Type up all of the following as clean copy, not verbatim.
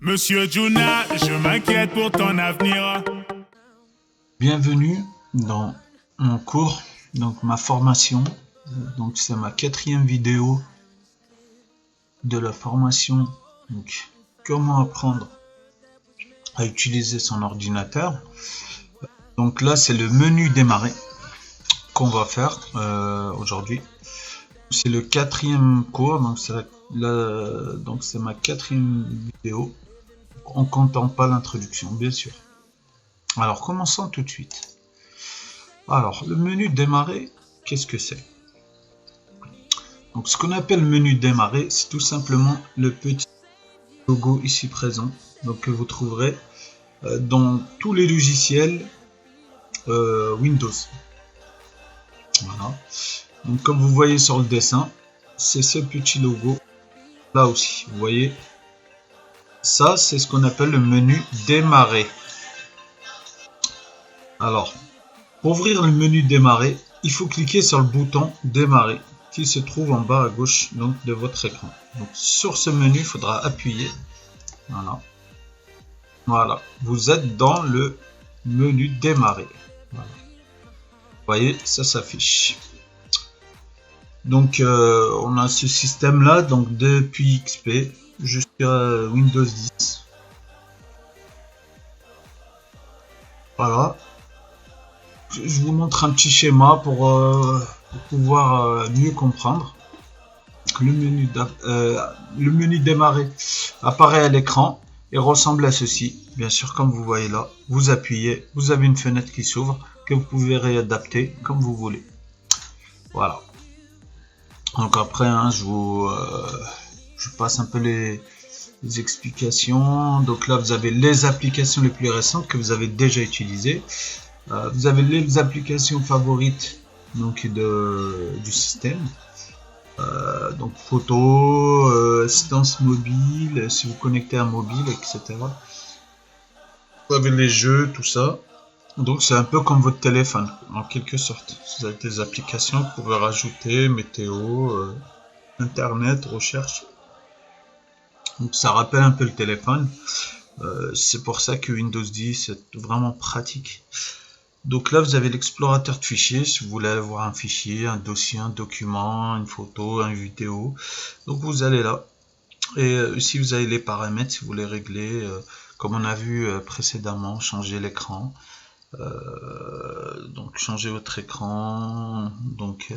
Monsieur Juna, je m'inquiète pour ton avenir. Bienvenue dans mon cours, donc ma formation. Donc c'est ma 4e vidéo de la formation. Donc comment apprendre à utiliser son ordinateur. Donc là c'est le menu démarrer qu'on va faire aujourd'hui. C'est le 4e cours, donc c'est ma 4e vidéo. En comptant pas l'introduction, bien sûr. Alors commençons tout de suite. Alors le menu démarrer, qu'est-ce que c'est? Donc ce qu'on appelle menu démarrer, c'est tout simplement le petit logo ici présent, donc que vous trouverez dans tous les logiciels Windows. Voilà. Donc comme vous voyez sur le dessin, c'est ce petit logo là aussi. Vous voyez, ça c'est ce qu'on appelle le menu démarrer. Alors, pour ouvrir le menu démarrer, il faut cliquer sur le bouton démarrer qui se trouve en bas à gauche donc, de votre écran. Donc, sur ce menu, il faudra appuyer. Voilà. Voilà. Vous êtes dans le menu démarrer. Voilà. Vous voyez, ça s'affiche. Donc, on a ce système-là, donc depuis XP jusqu'à Windows 10. Voilà. Je vous montre un petit schéma pour pouvoir mieux comprendre. Le menu démarrer apparaît à l'écran et ressemble à ceci. Bien sûr, comme vous voyez là, vous appuyez, vous avez une fenêtre qui s'ouvre que vous pouvez réadapter comme vous voulez. Voilà. Donc après, hein, je passe un peu les explications. Donc là, vous avez les applications les plus récentes que vous avez déjà utilisées. Vous avez les applications favorites donc du système. Donc photo, assistance mobile, si vous connectez à mobile, etc. Vous avez les jeux, tout ça. Donc c'est un peu comme votre téléphone, en quelque sorte. Vous avez des applications que vous pouvez rajouter, météo, internet, recherche. Donc ça rappelle un peu le téléphone. C'est pour ça que Windows 10 est vraiment pratique. Donc là, vous avez l'explorateur de fichiers, si vous voulez avoir un fichier, un dossier, un document, une photo, une vidéo. Donc vous allez là. Et ici, vous avez les paramètres, si vous voulez régler, comme on a vu précédemment, changer l'écran. Donc changer votre écran. Donc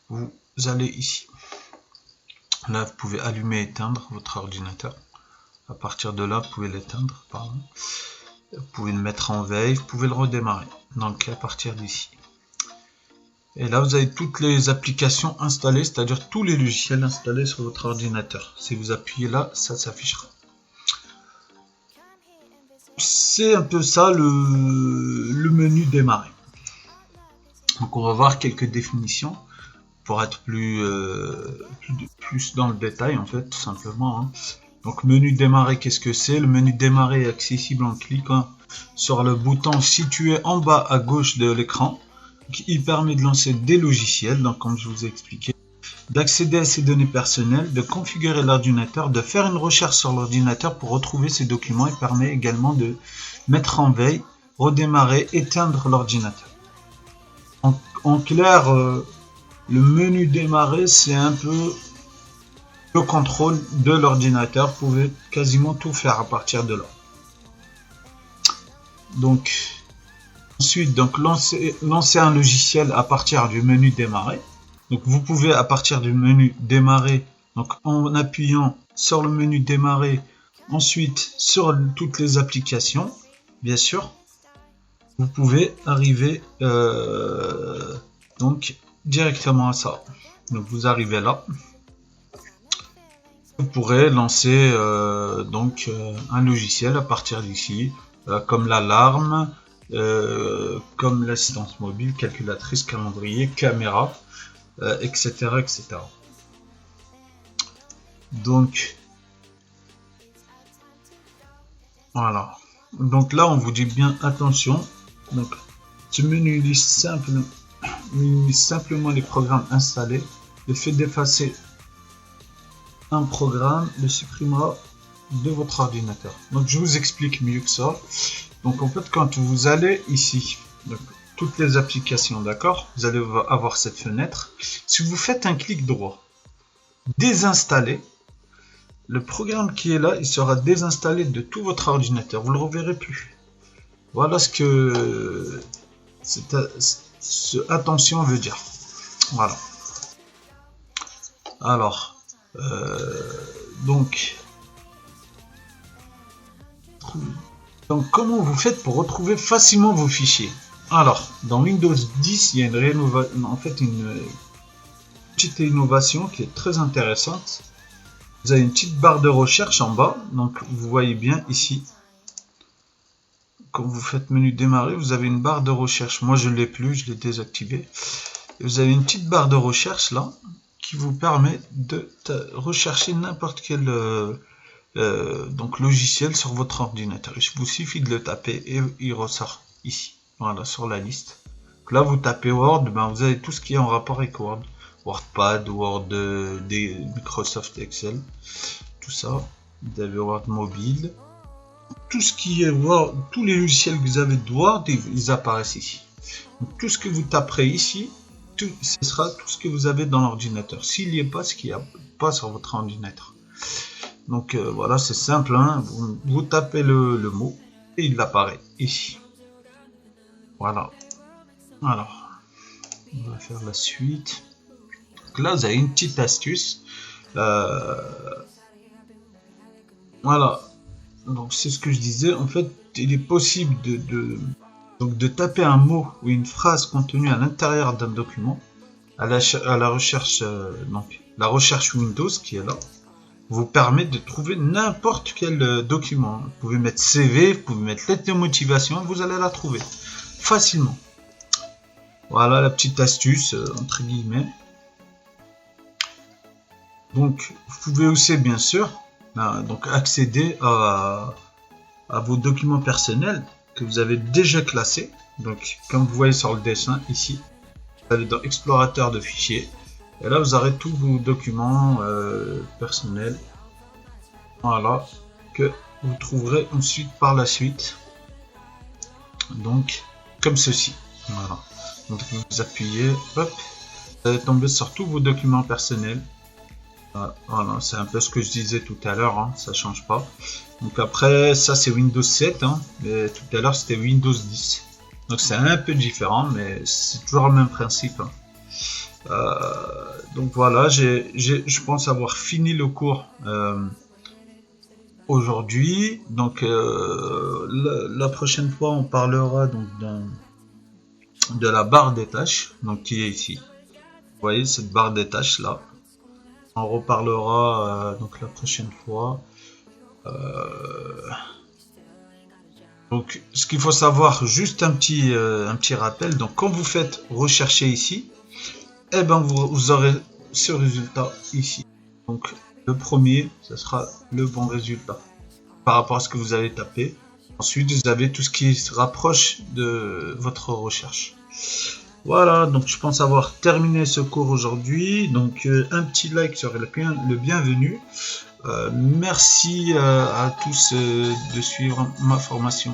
vous allez ici. Là, vous pouvez allumer et éteindre votre ordinateur. À partir de là, vous pouvez l'éteindre, pardon. Vous pouvez le mettre en veille, vous pouvez le redémarrer. Donc à partir d'ici. Et là vous avez toutes les applications installées, c'est-à-dire tous les logiciels installés sur votre ordinateur. Si vous appuyez là, ça s'affichera. C'est un peu ça le menu démarrer. Donc on va voir quelques définitions pour être plus dans le détail en fait, tout simplement. Hein. Donc menu démarrer, qu'est-ce que c'est? Le menu démarrer est accessible en cliquant sur le bouton situé en bas à gauche de l'écran. Il permet de lancer des logiciels, donc comme je vous ai expliqué, d'accéder à ses données personnelles, de configurer l'ordinateur, de faire une recherche sur l'ordinateur pour retrouver ses documents et permet également de mettre en veille, redémarrer, éteindre l'ordinateur. En clair, le menu démarrer, c'est un peu le contrôle de l'ordinateur. Vous pouvez quasiment tout faire à partir de là. Donc ensuite, donc lancer un logiciel à partir du menu démarrer. Donc vous pouvez à partir du menu démarrer, donc en appuyant sur le menu démarrer, ensuite sur toutes les applications, bien sûr, vous pouvez arriver donc directement à ça. Donc vous arrivez là. Vous pourrez lancer un logiciel à partir d'ici, comme l'alarme, comme l'assistance mobile, calculatrice, calendrier, caméra, etc., etc. Donc voilà. Donc là, on vous dit bien attention. Donc ce menu liste simplement les programmes installés. Le fait d'effacer un programme le supprimera de votre ordinateur. Donc je vous explique mieux que ça. Donc en fait, quand vous allez ici, donc, toutes les applications, d'accord, vous allez avoir cette fenêtre. Si vous faites un clic droit, désinstaller, le programme qui est là, il sera désinstallé de tout votre ordinateur. Vous ne le reverrez plus. Voilà ce que attention veut dire. Voilà. Alors, donc comment vous faites pour retrouver facilement vos fichiers? Alors, dans Windows 10, il y a une petite innovation qui est très intéressante. Vous avez une petite barre de recherche en bas, donc vous voyez bien ici. Quand vous faites menu démarrer, vous avez une barre de recherche. Moi, je ne l'ai plus, je l'ai désactivé. Et vous avez une petite barre de recherche là, qui vous permet de rechercher n'importe quel donc logiciel sur votre ordinateur. Il vous suffit de le taper et il ressort ici. Voilà, sur la liste. Donc là, vous tapez Word, ben, vous avez tout ce qui est en rapport avec Word. WordPad, Word, des Microsoft Excel, tout ça. Vous avez Word mobile. Tout ce qui est Word, tous les logiciels que vous avez de Word, ils apparaissent ici. Donc, tout ce que vous taperez ici, ce sera tout ce que vous avez dans l'ordinateur. S'il n'y a pas, ce qu'il n'y a pas sur votre ordinateur. Donc voilà, c'est simple. Hein, vous tapez le mot et il apparaît ici. Voilà. Alors, on va faire la suite. Donc là, vous avez une petite astuce. Voilà. Donc c'est ce que je disais. En fait, il est possible de taper un mot ou une phrase contenue à l'intérieur d'un document à la recherche. Donc la recherche Windows qui est là vous permet de trouver n'importe quel document. Vous pouvez mettre CV, vous pouvez mettre lettre de motivation, vous allez la trouver facilement. Voilà la petite astuce entre guillemets. Donc vous pouvez aussi bien sûr donc accéder à vos documents personnels que vous avez déjà classés. Donc comme vous voyez sur le dessin ici, vous allez dans explorateur de fichiers et là vous aurez tous vos documents personnels. Voilà, que vous trouverez ensuite par la suite. Donc comme ceci. Voilà. Donc vous appuyez, hop, vous allez tomber sur tous vos documents personnels. Voilà, c'est un peu ce que je disais tout à l'heure, hein, ça change pas. Donc après, ça c'est Windows 7, hein, mais tout à l'heure c'était Windows 10. Donc c'est un peu différent, mais c'est toujours le même principe. Hein. Donc voilà, je pense avoir fini le cours aujourd'hui. Donc la prochaine fois, on parlera donc de la barre des tâches, donc qui est ici. Vous voyez cette barre des tâches là. On reparlera donc la prochaine fois. Donc ce qu'il faut savoir, juste un petit rappel. Donc quand vous faites rechercher ici, eh ben vous aurez ce résultat ici. Donc le premier, ce sera le bon résultat par rapport à ce que vous avez tapé. Ensuite vous avez tout ce qui se rapproche de votre recherche. Voilà, donc je pense avoir terminé ce cours aujourd'hui. Donc un petit like serait le bienvenu. Merci à tous de suivre ma formation.